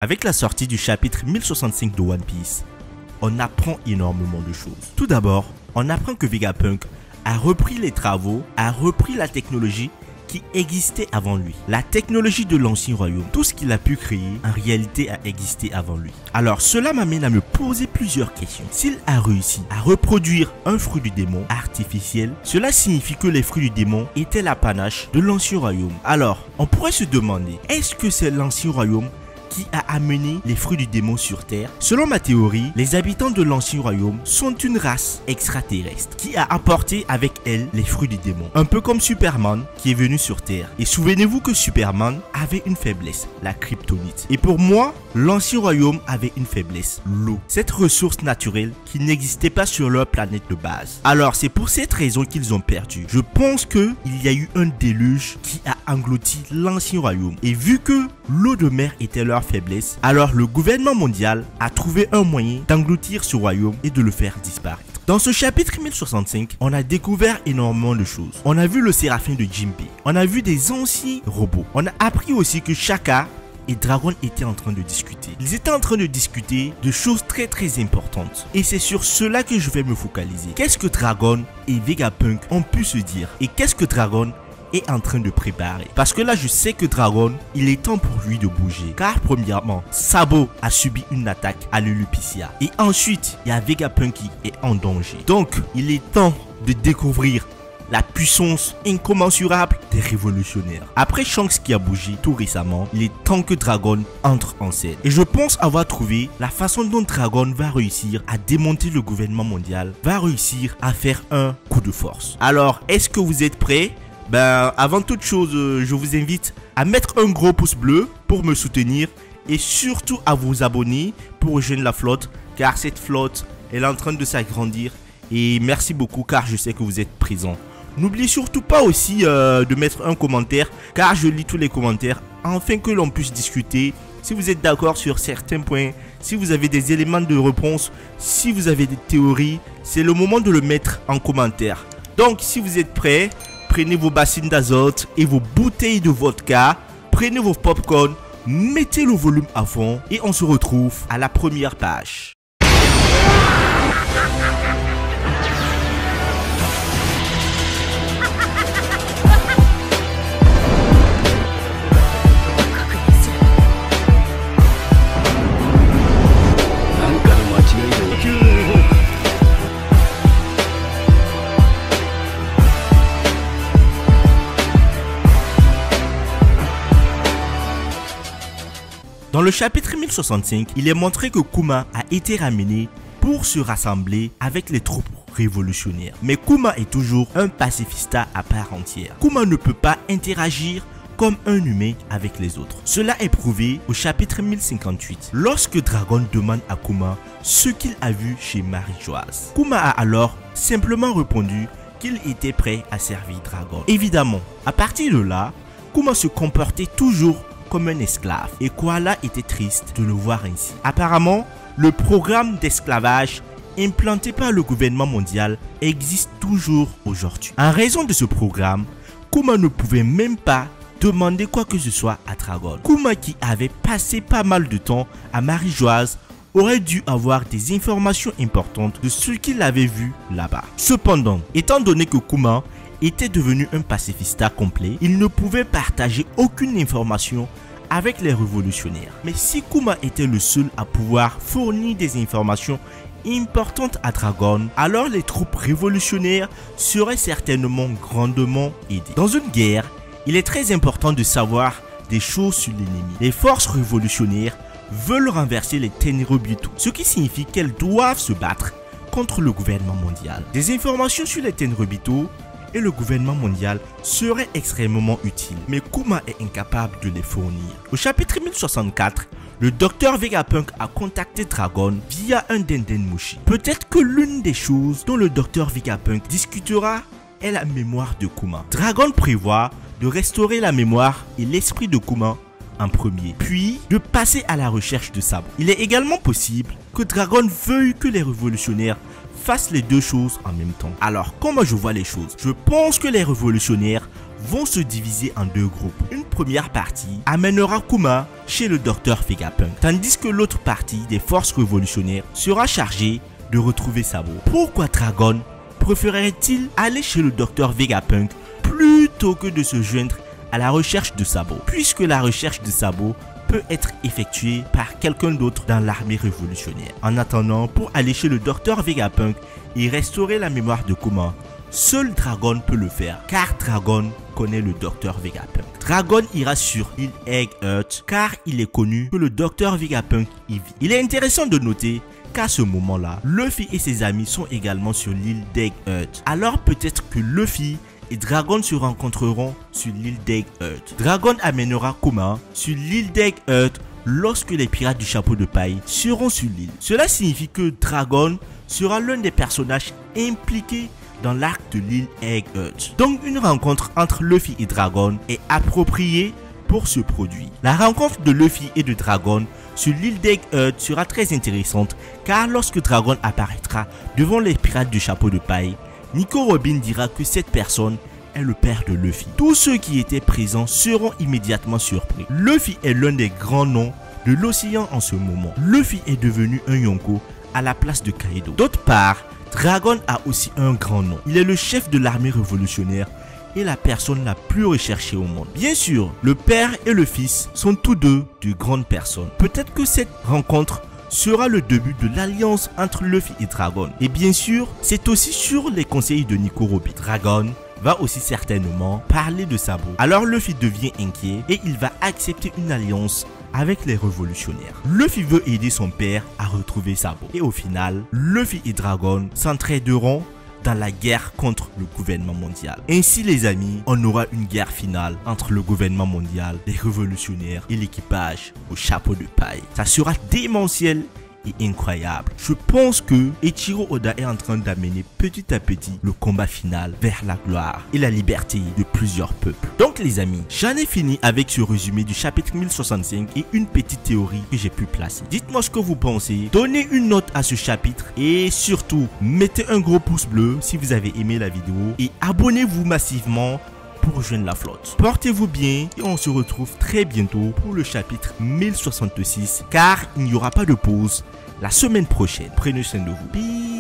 Avec la sortie du chapitre 1065 de One Piece, on apprend énormément de choses. Tout d'abord, on apprend que Vegapunk a repris les travaux, a repris la technologie qui existait avant lui. La technologie de l'ancien royaume, tout ce qu'il a pu créer, en réalité a existé avant lui. Alors cela m'amène à me poser plusieurs questions. S'il a réussi à reproduire un fruit du démon artificiel, cela signifie que les fruits du démon étaient l'apanage de l'ancien royaume. Alors, on pourrait se demander, est-ce que c'est l'ancien royaume qui a amené les fruits du démon sur Terre? Selon ma théorie, les habitants de l'ancien royaume sont une race extraterrestre qui a apporté avec elle les fruits du démon. Un peu comme Superman qui est venu sur Terre. Et souvenez-vous que Superman avait une faiblesse, la kryptonite. Et pour moi, l'ancien royaume avait une faiblesse, l'eau. Cette ressource naturelle qui n'existait pas sur leur planète de base. Alors c'est pour cette raison qu'ils ont perdu. Je pense qu'il y a eu un déluge qui a englouti l'ancien royaume. Et vu que l'eau de mer était leur faiblesse, alors le gouvernement mondial a trouvé un moyen d'engloutir ce royaume et de le faire disparaître. Dans ce chapitre 1065, on a découvert énormément de choses. On a vu le séraphin de Jinbe, on a vu des anciens robots, on a appris aussi que Shaka et Dragon étaient en train de discuter. Ils étaient en train de discuter de choses très importantes. Et c'est sur cela que je vais me focaliser. Qu'est-ce que Dragon et Vegapunk ont pu se dire? Et qu'est-ce que Dragon est en train de préparer? Parce que là je sais que Dragon, il est temps pour lui de bouger. Car premièrement, Sabo a subi une attaque à l'Elupicia. Et ensuite, il y a Vegapunk qui est en danger. Donc, il est temps de découvrir la puissance incommensurable des révolutionnaires. Après Shanks qui a bougé tout récemment, il est temps que Dragon entre en scène. Et je pense avoir trouvé la façon dont Dragon va réussir à démonter le gouvernement mondial, va réussir à faire un coup de force. Alors, est-ce que vous êtes prêts? Avant toute chose, je vous invite à mettre un gros pouce bleu pour me soutenir et surtout à vous abonner pour rejoindre la flotte, car cette flotte elle est en train de s'agrandir. Et merci beaucoup car je sais que vous êtes présents. N'oubliez surtout pas aussi de mettre un commentaire, car je lis tous les commentaires afin que l'on puisse discuter. Si vous êtes d'accord sur certains points, si vous avez des éléments de réponse, si vous avez des théories, c'est le moment de le mettre en commentaire. Donc si vous êtes prêts, prenez vos bassines d'azote et vos bouteilles de vodka, prenez vos popcorn, mettez le volume à fond et on se retrouve à la première page. Dans le chapitre 1065, il est montré que Kuma a été ramené pour se rassembler avec les troupes révolutionnaires. Mais Kuma est toujours un pacifista à part entière. Kuma ne peut pas interagir comme un humain avec les autres. Cela est prouvé au chapitre 1058, lorsque Dragon demande à Kuma ce qu'il a vu chez Marie-Joise. Kuma a alors simplement répondu qu'il était prêt à servir Dragon. Évidemment, à partir de là, Kuma se comportait toujours comme un esclave et Koala était triste de le voir ainsi. Apparemment, le programme d'esclavage implanté par le gouvernement mondial existe toujours aujourd'hui. En raison de ce programme, Kuma ne pouvait même pas demander quoi que ce soit à Dragon. Kuma, qui avait passé pas mal de temps à Marie-Joise, aurait dû avoir des informations importantes de ce qu'il avait vu là-bas. Cependant, étant donné que Kuma était devenu un pacifista complet, il ne pouvait partager aucune information avec les révolutionnaires. Mais si Kuma était le seul à pouvoir fournir des informations importantes à Dragon, alors les troupes révolutionnaires seraient certainement grandement aidées. Dans une guerre, il est très important de savoir des choses sur l'ennemi. Les forces révolutionnaires veulent renverser les Tenryubito, ce qui signifie qu'elles doivent se battre contre le gouvernement mondial. Des informations sur les Tenryubito et le gouvernement mondial seraient extrêmement utiles, mais Kuma est incapable de les fournir. Au chapitre 1064, le docteur Vegapunk a contacté Dragon via un Dendenmushi. Peut-être que l'une des choses dont le docteur Vegapunk discutera est la mémoire de Kuma. Dragon prévoit de restaurer la mémoire et l'esprit de Kuma en premier, puis de passer à la recherche de Sabo. Il est également possible que Dragon veuille que les révolutionnaires fassent les deux choses en même temps. Alors, comment je vois les choses? Je pense que les révolutionnaires vont se diviser en deux groupes. Une première partie amènera Kuma chez le docteur Vegapunk, tandis que l'autre partie des forces révolutionnaires sera chargée de retrouver Sabo. Pourquoi Dragon préférerait-il aller chez le docteur Vegapunk plutôt que de se joindre à la recherche de Sabo, puisque la recherche de Sabo peut être effectuée par quelqu'un d'autre dans l'armée révolutionnaire? En attendant, pour aller chez le docteur Vegapunk et restaurer la mémoire de Kuma, seul Dragon peut le faire, car Dragon connaît le docteur Vegapunk. Dragon ira sur l'île Egg Heart, car il est connu que le docteur Vegapunk y vit. Il est intéressant de noter qu'à ce moment-là, Luffy et ses amis sont également sur l'île d'Egg Heart. Alors peut-être que Luffy et Dragon se rencontreront sur l'île d'Egg Heart. Dragon amènera Kuma sur l'île d'Egg Heart lorsque les pirates du chapeau de paille seront sur l'île. Cela signifie que Dragon sera l'un des personnages impliqués dans l'arc de l'île Egg Heart. Donc une rencontre entre Luffy et Dragon est appropriée pour ce produit. La rencontre de Luffy et de Dragon sur l'île d'Egg Heart sera très intéressante, car lorsque Dragon apparaîtra devant les pirates du chapeau de paille, Nico Robin dira que cette personne est le père de Luffy. Tous ceux qui étaient présents seront immédiatement surpris. Luffy est l'un des grands noms de l'océan en ce moment. Luffy est devenu un Yonko à la place de Kaido. D'autre part, Dragon a aussi un grand nom. Il est le chef de l'armée révolutionnaire et la personne la plus recherchée au monde. Bien sûr, le père et le fils sont tous deux de grandes personnes. Peut-être que cette rencontre sera le début de l'alliance entre Luffy et Dragon. Et bien sûr, c'est aussi sur les conseils de Nico Robin. Dragon va aussi certainement parler de Sabo. Alors Luffy devient inquiet et il va accepter une alliance avec les révolutionnaires. Luffy veut aider son père à retrouver Sabo. Et au final, Luffy et Dragon s'entraideront dans la guerre contre le gouvernement mondial. Ainsi les amis, on aura une guerre finale entre le gouvernement mondial, les révolutionnaires et l'équipage au chapeau de paille. Ça sera démentiel et incroyable. Je pense que Eiichiro Oda est en train d'amener petit à petit le combat final vers la gloire et la liberté de plusieurs peuples. Donc les amis, j'en ai fini avec ce résumé du chapitre 1065 et une petite théorie que j'ai pu placer. Dites-moi ce que vous pensez, donnez une note à ce chapitre et surtout mettez un gros pouce bleu si vous avez aimé la vidéo et abonnez-vous massivement pour rejoindre la flotte. Portez-vous bien et on se retrouve très bientôt pour le chapitre 1066, car il n'y aura pas de pause la semaine prochaine. Prenez soin de vous. Peace.